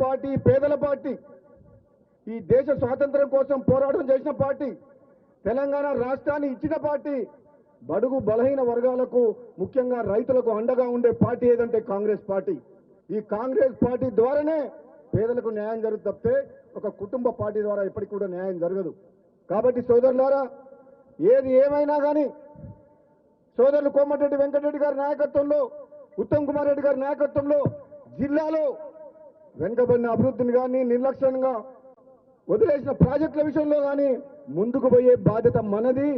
Party పేదల party, ఈ దేశ స్వాతంత్ర్యం కోసం పోరాటం చేసిన పార్టీ, తెలంగాణ రాష్ట్రాన్ని ఇచ్చిన పార్టీ, బడుగు బలహీన వర్గాలకు ముఖ్యంగా రైతులకు అండగా ఉండే పార్టీ ఏదంటే కాంగ్రెస్ పార్టీ. ఈ కాంగ్రెస్ పార్టీ ద్వారానే పేదలకు న్యాయం జరుగుతుంది తప్పితే ఒక కుటుంబ పార్టీ ద్వారా ఎప్పటికి కూడా న్యాయం జరగదు. కాబట్టి సోదరులారా, ఏది ఏమైనా కానీ సోదరులు కోమటిరెడ్డి వెంకటరెడ్డి గారి నాయకత్వంలో, ఉత్తమ్ కుమార్ రెడ్డి గారి నాయకత్వంలో జిల్లాలో వెనుకబడిన అభివృద్ధిని కానీ, నిర్లక్ష్యంగా వదిలేసిన ప్రాజెక్టుల విషయంలో కానీ ముందుకు పోయే బాధ్యత మనది.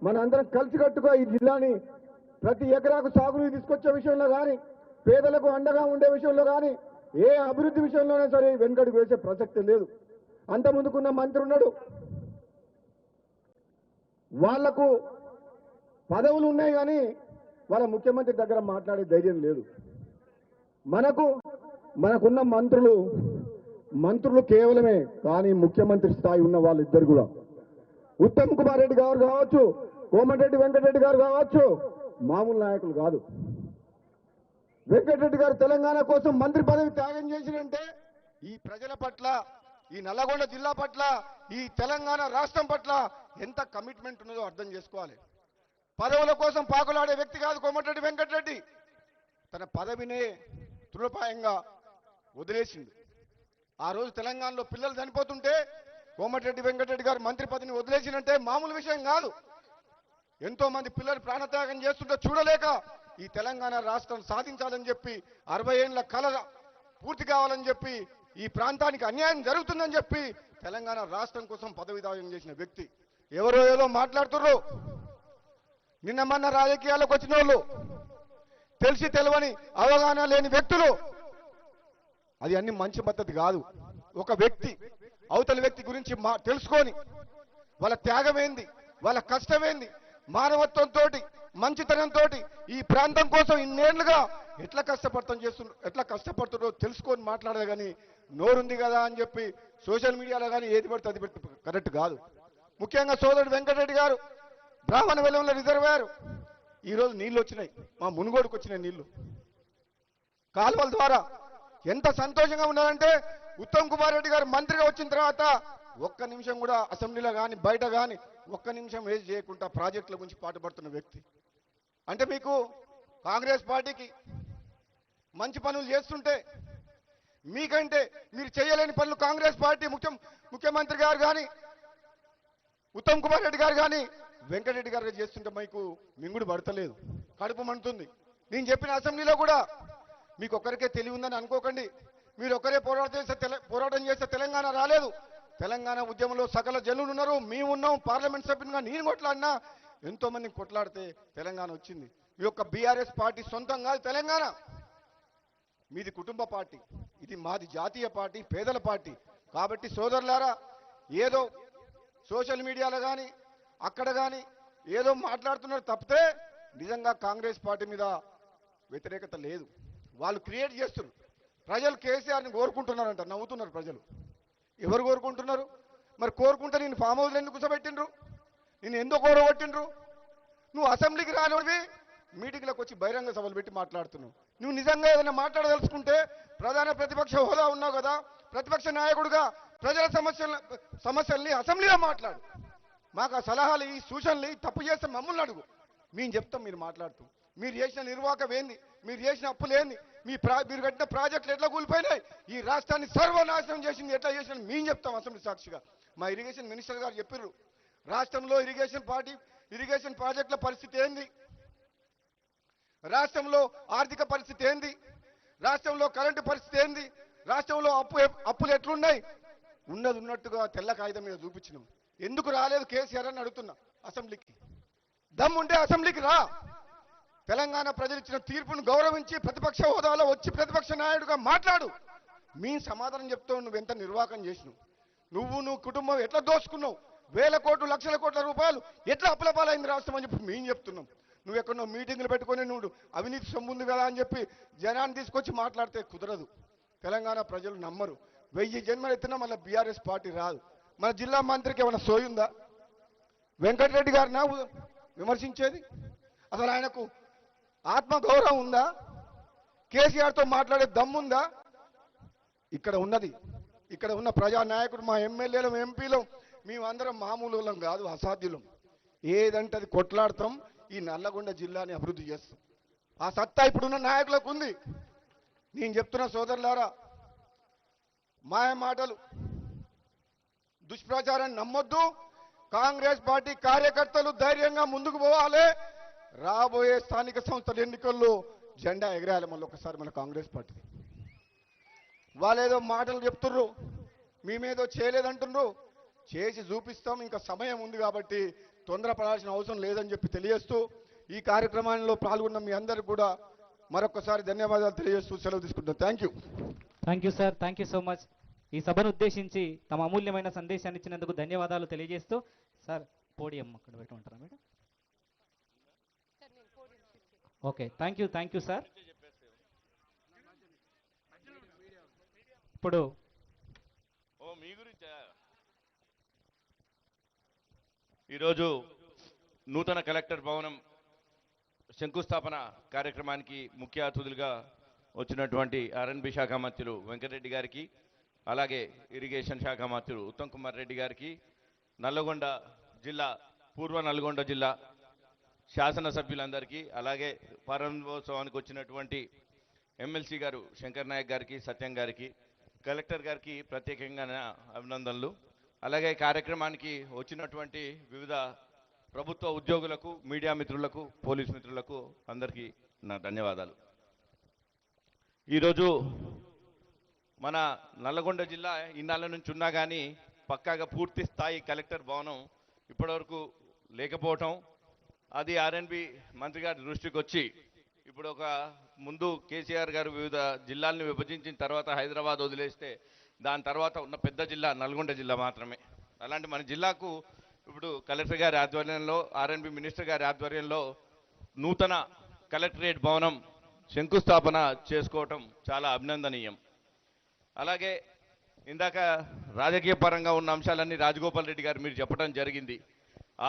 మన అందరం కలిసికట్టుగా ఈ జిల్లాని ప్రతి ఎకరాకు సాగునీరు తీసుకొచ్చే విషయంలో కానీ, పేదలకు అండగా ఉండే విషయంలో కానీ, ఏ అభివృద్ధి విషయంలోనే సరే వెనుకడుగు వేసే ప్రసక్తి లేదు. అంత ముందుకున్న మంత్రి ఉన్నాడు, వాళ్లకు పదవులు ఉన్నాయి కానీ వాళ్ళ ముఖ్యమంత్రి దగ్గర మాట్లాడే ధైర్యం లేదు. మనకున్న మంత్రులు కేవలమే, కానీ ముఖ్యమంత్రి స్థాయి ఉన్న వాళ్ళిద్దరు కూడా, ఉత్తమ్ కుమార్ రెడ్డి గారు కావచ్చు, కోమటిరెడ్డి వెంకటరెడ్డి గారు కావచ్చు, మామూలు నాయకులు కాదు. వెంకటరెడ్డి గారు తెలంగాణ కోసం మంత్రి పదవి త్యాగం చేసినంటే ఈ ప్రజల పట్ల, ఈ నల్లగొండ జిల్లా పట్ల, ఈ తెలంగాణ రాష్ట్రం పట్ల ఎంత కమిట్మెంట్ ఉన్నదో అర్థం చేసుకోవాలి. పదవుల కోసం పాకులాడే వ్యక్తి కాదు కోమటిరెడ్డి వెంకటరెడ్డి. తన పదవినే తృణప్రాయంగా వదిలేసిండు. ఆ రోజు తెలంగాణలో పిల్లలు చనిపోతుంటే కోమటిరెడ్డి వెంకటరెడ్డి గారు మంత్రి పదవిని వదిలేసినంటే మామూలు విషయం కాదు. ఎంతో మంది పిల్లలు ప్రాణత్యాగం చేస్తుంటే చూడలేక ఈ తెలంగాణ రాష్ట్రం సాధించాలని చెప్పి, 60 ఏళ్ల కళ పూర్తి కావాలని చెప్పి, ఈ ప్రాంతానికి అన్యాయం జరుగుతుందని చెప్పి తెలంగాణ రాష్ట్రం కోసం పదవి త్యాగం చేసిన వ్యక్తి. ఎవరో ఏదో మాట్లాడుతుర్రు. నిన్న మొన్న రాజకీయాలకు వచ్చిన వాళ్ళు, తెలిసి తెలవని అవగాహన లేని వ్యక్తులు, అది అన్ని మంచి పద్ధతి కాదు. ఒక వ్యక్తి అవతల వ్యక్తి గురించి తెలుసుకొని వాళ్ళ త్యాగం ఏంది, వాళ్ళ కష్టం ఏంది, మానవత్వంతో మంచితనంతో ఈ ప్రాంతం కోసం ఇన్నేళ్లుగా ఎట్లా కష్టపడుతుందో తెలుసుకొని మాట్లాడాలి. కానీ నోరుంది కదా అని చెప్పి సోషల్ మీడియాలో కానీ ఏది పడితే అది కరెక్ట్ కాదు. ముఖ్యంగా సోదరుడు వెంకటరెడ్డి గారు బ్రాహ్మణ వెలంలో రిజర్వాయర్ ఈరోజు నీళ్లు వచ్చినాయి, మా మునుగోడుకు వచ్చినాయి నీళ్లు కాలువల ద్వారా. ఎంత సంతోషంగా ఉన్నదంటే ఉత్తమ్ కుమార్ రెడ్డి గారు మంత్రిగా వచ్చిన తర్వాత ఒక్క నిమిషం కూడా అసెంబ్లీలో కానీ బయట కానీ ఒక్క నిమిషం వేస్ట్ చేయకుండా ప్రాజెక్టుల గురించి పాటుపడుతున్న వ్యక్తి. అంటే మీకు కాంగ్రెస్ పార్టీకి మంచి పనులు చేస్తుంటే, మీకంటే మీరు చేయలేని పనులు కాంగ్రెస్ పార్టీ ముఖ్యమంత్రి గారు కానీ, ఉత్తమ్ కుమార్ రెడ్డి గారు కానీ, వెంకటరెడ్డి గారు చేస్తుంటే మీకు మింగుడు పడతలేదు, కడుపు మండుతుంది. నేను చెప్పిన అసెంబ్లీలో కూడా మీకు ఒక్కరికే తెలివి ఉందని అనుకోకండి. మీరు ఒక్కరే పోరాటం చేస్తే తెలంగాణ రాలేదు. తెలంగాణ ఉద్యమంలో సకల జనులు ఉన్నారు, మేము ఉన్నాం. పార్లమెంట్ సభ్యునిగా నేను కొట్లాడినా, ఎంతో మందిని కొట్లాడితే తెలంగాణ వచ్చింది. మీ యొక్క బీఆర్ఎస్ పార్టీ సొంతం కాదు తెలంగాణ, మీది కుటుంబ పార్టీ, ఇది మాది జాతీయ పార్టీ, పేదల పార్టీ. కాబట్టి సోదరులారా, ఏదో సోషల్ మీడియాలో కానీ అక్కడ కానీ ఏదో మాట్లాడుతున్నారు తప్పితే నిజంగా కాంగ్రెస్ పార్టీ మీద వ్యతిరేకత లేదు. వాళ్ళు క్రియేట్ చేస్తున్నారు. ప్రజలు కేసీఆర్ని కోరుకుంటున్నారంట, నవ్వుతున్నారు ప్రజలు. ఎవరు కోరుకుంటున్నారు? మరి కోరుకుంటే నేను ఫామ్ హౌస్లో ఎందుకు కూర్చోబెట్టిండ్రు? నేను ఎందుకు కోరగొట్టిండ్రు? నువ్వు అసెంబ్లీకి రానివి మీటింగ్లకు వచ్చి బహిరంగ సభలు పెట్టి మాట్లాడుతున్నావు. నువ్వు నిజంగా ఏదైనా మాట్లాడదలుచుకుంటే ప్రధాన ప్రతిపక్ష హోదా ఉన్నావు కదా, ప్రతిపక్ష నాయకుడిగా ప్రజల సమస్యల్ని అసెంబ్లీలో మాట్లాడు. మాకు ఆ సలహాలు, ఈ సూచనలు, తప్పు చేస్తే మమ్మల్ని అడుగు, మేము చెప్తాం. మీరు మాట్లాడుతూ మీరు చేసిన నిర్వాహకం ఏంది, మీరు చేసిన అప్పులు ఏంది, మీరు కట్టిన ప్రాజెక్టులు ఎట్లా కూలిపోయినాయి, ఈ రాష్ట్రాన్ని సర్వనాశనం చేసింది ఎట్లా చేసిన మేము చెప్తాం అసెంబ్లీ సాక్షిగా. మా ఇరిగేషన్ మినిస్టర్ గారు చెప్పారు, రాష్ట్రంలో ఇరిగేషన్ ప్రాజెక్టుల పరిస్థితి ఏంది, రాష్ట్రంలో ఆర్థిక పరిస్థితి ఏంది, రాష్ట్రంలో కరెంటు పరిస్థితి ఏంది, రాష్ట్రంలో అప్పులు ఎట్లున్నాయి, ఉన్నది ఉన్నట్టుగా తెల్ల కాగితం మీద చూపించినాం. ఎందుకు రాలేదు కేసీఆర్ అని అడుగుతున్నా. అసెంబ్లీకి దమ్ముంటే అసెంబ్లీకి రా. తెలంగాణ ప్రజలు ఇచ్చిన తీర్పును గౌరవించి ప్రతిపక్ష హోదాలో వచ్చి ప్రతిపక్ష నాయకుడిగా మాట్లాడు. మీ సమాధానం చెప్తావు. నువ్వు ఎంత నిర్వాహకం చేసినావు, నువ్వు కుటుంబం ఎట్లా దోచుకున్నావు, వేల కోట్లు లక్షల కోట్ల రూపాయలు ఎట్లా అప్పులపాలైంది రాష్ట్రం అని చెప్పి మేము చెప్తున్నాం. నువ్వు ఎక్కడో మీటింగ్లు పెట్టుకొని నువ్వు అవినీతి సొమ్ము ఉంది కదా అని చెప్పి జనాన్ని తీసుకొచ్చి మాట్లాడితే కుదరదు. తెలంగాణ ప్రజలు నమ్మరు. 1000 జన్మలు ఎత్తినా మళ్ళీ బీఆర్ఎస్ పార్టీ రాదు. మన జిల్లా మంత్రికి ఏమైనా సోయుందా? వెంకటరెడ్డి గారినా విమర్శించేది? అసలు ఆయనకు ఆత్మగౌరవం ఉందా? కేసీఆర్తో మాట్లాడే దమ్ముందా? ఇక్కడ ఉన్నది. ఇక్కడ ఉన్న ప్రజానాయకుడు, మా ఎమ్మెల్యేలం, ఎంపీలం, మేమందరం మామూలులం కాదు, అసాధ్యులం. ఏదంటే అది కొట్లాడతాం, ఈ నల్లగొండ జిల్లాని అభివృద్ధి చేస్తాం. ఆ సత్తా ఇప్పుడున్న నాయకులకు ఉంది. నేను చెప్తున్న సోదరులారా, మాయ మాటలు, దుష్ప్రచారాన్ని నమ్మొద్దు. కాంగ్రెస్ పార్టీ కార్యకర్తలు ధైర్యంగా ముందుకు పోవాలి. రాబోయే స్థానిక సంస్థల ఎన్నికల్లో జెండా ఎగరాలి మళ్ళీ ఒకసారి మన కాంగ్రెస్ పార్టీ. వాళ్ళేదో మాటలు చెప్తుర్రు, మేమేదో చేయలేదంటున్నారు. చేసి చూపిస్తాం. ఇంకా సమయం ఉంది కాబట్టి తొందరపడాల్సిన అవసరం లేదని చెప్పి తెలియజేస్తూ, ఈ కార్యక్రమంలో పాల్గొన్న మీ అందరికీ కూడా మరొకసారి ధన్యవాదాలు తెలియజేస్తూ సెలవు తీసుకుంటాం. Thank you sir, thank you so much. ఈ సభను ఉద్దేశించి తమ అమూల్యమైన సందేశాన్ని ఇచ్చినందుకు ధన్యవాదాలు తెలియజేస్తూ, సార్ పోడియం అక్కడ పెట్టమంటారా madam? Okay, thank you sir. ఇప్పుడు మీ గురించి ఈరోజు నూతన కలెక్టర్ భవనం శంకుస్థాపన కార్యక్రమానికి ముఖ్య అతిథులుగా వచ్చినటువంటి ఆర్ఎన్బి శాఖ మంత్రులు వెంకటరెడ్డి గారికి, అలాగే ఇరిగేషన్ శాఖ మంత్రులు ఉత్తమ్ కుమార్ రెడ్డి గారికి, నల్లగొండ జిల్లా, పూర్వ నల్గొండ జిల్లా శాసనసభ్యులందరికీ, అలాగే ప్రారంభోత్సవానికి వచ్చినటువంటి ఎమ్మెల్సీ గారు శంకర్ నాయక్ గారికి, సత్యం గారికి, కలెక్టర్ గారికి ప్రత్యేకంగా అభినందనలు. అలాగే కార్యక్రమానికి వచ్చినటువంటి వివిధ ప్రభుత్వ ఉద్యోగులకు, మీడియా మిత్రులకు, పోలీస్ మిత్రులకు అందరికీ నా ధన్యవాదాలు. ఈరోజు మన నల్లగొండ జిల్లా ఇన్నాళ్ళ నుంచి ఉన్నా కానీ పక్కాగా పూర్తి స్థాయి కలెక్టర్ భవనం ఇప్పటివరకు లేకపోవటం, అది ఆర్ఎన్బి మంత్రి గారి దృష్టికి వచ్చి ఇప్పుడు ఒక ముందు కేసీఆర్ గారు వివిధ జిల్లాలను విభజించిన తర్వాత హైదరాబాద్ వదిలేస్తే దాని తర్వాత ఉన్న పెద్ద జిల్లా నల్గొండ జిల్లా మాత్రమే. అలాంటి మన జిల్లాకు ఇప్పుడు కలెక్టర్ గారి ఆధ్వర్యంలో, ఆర్ఎన్బి మినిస్టర్ గారి ఆధ్వర్యంలో నూతన కలెక్టరేట్ భవనం శంకుస్థాపన చేసుకోవటం చాలా అభినందనీయం. అలాగే ఇందాక రాజకీయ పరంగా ఉన్న అంశాలన్నీ రాజగోపాల్ రెడ్డి గారు మీరు చెప్పడం జరిగింది.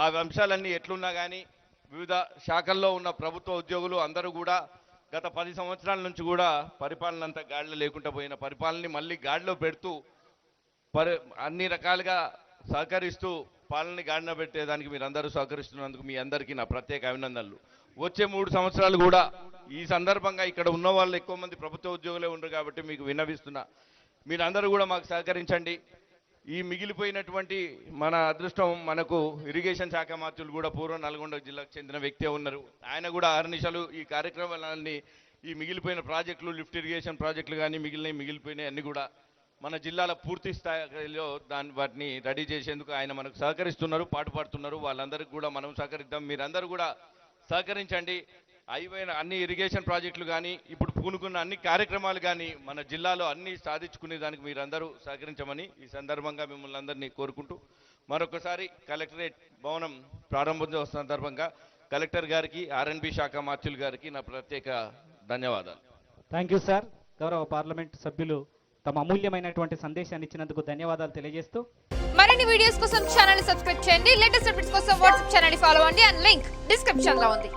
ఆ అంశాలన్నీ ఎట్లున్నా కానీ వివిధ శాఖల్లో ఉన్న ప్రభుత్వ ఉద్యోగులు అందరూ కూడా గత 10 సంవత్సరాల నుంచి కూడా పరిపాలన అంతా గాడిలో లేకుండా పోయిన పరిపాలనని మళ్ళీ గాడిలో పెడుతూ అన్ని రకాలుగా సహకరిస్తూ పాలనని గాడిన పెట్టేదానికి మీరందరూ సహకరిస్తున్నందుకు మీ అందరికీ నా ప్రత్యేక అభినందనలు. వచ్చే 3 సంవత్సరాలు కూడా ఈ సందర్భంగా ఇక్కడ ఉన్న వాళ్ళు ఎక్కువ మంది ప్రభుత్వ ఉద్యోగులే ఉండరు కాబట్టి మీకు విన్నవిస్తున్నా, మీరందరూ కూడా మాకు సహకరించండి. ఈ మిగిలిపోయినటువంటి మన అదృష్టం, మనకు ఇరిగేషన్ శాఖ మంత్రులు కూడా పూర్వ నల్గొండ జిల్లాకు చెందిన వ్యక్తే ఉన్నారు. ఆయన కూడా అహర్నిశలు ఈ కార్యక్రమాలన్నీ, ఈ మిగిలిపోయిన ప్రాజెక్టులు, లిఫ్ట్ ఇరిగేషన్ ప్రాజెక్టులు కానీ మిగిలిపోయినాయి అన్ని కూడా మన జిల్లాల పూర్తి స్థాయిలో వాటిని రెడీ చేసేందుకు ఆయన మనకు సహకరిస్తున్నారు, పాటుపడుతున్నారు. వాళ్ళందరికీ కూడా మనం సహకరిద్దాం. మీరందరూ కూడా సహకరించండి. అయిపోయిన అన్ని ఇరిగేషన్ ప్రాజెక్టులు కానీ, ఇప్పుడు పూనుకున్న అన్ని కార్యక్రమాలు కానీ మన జిల్లాలో అన్ని సాధించుకునే దానికి మీరందరూ సహకరించమని ఈ సందర్భంగా మిమ్మల్ని అందరినీ కోరుకుంటూ, మరొకసారి కలెక్టరేట్ భవనం ప్రారంభోత్సవ సందర్భంగా కలెక్టర్ గారికి, ఆర్ఎన్బి శాఖ మంత్రులు గారికి నా ప్రత్యేక ధన్యవాదాలు. Thank you sir. గౌరవ పార్లమెంట్ సభ్యులు తమ అమూల్యమైనటువంటి సందేశాన్ని ఇచ్చినందుకు ధన్యవాదాలు తెలియజేస్తూ, మరిన్ని వీడియోస్ కోసం ఛానల్ ని సబ్స్క్రైబ్ చేయండి. లేటెస్ట్ అప్డేట్స్ కోసం వాట్సాప్ ఛానల్ ని ఫాలో అవ్వండి. అండ్ లింక్ డిస్క్రిప్షన్ లో ఉంది.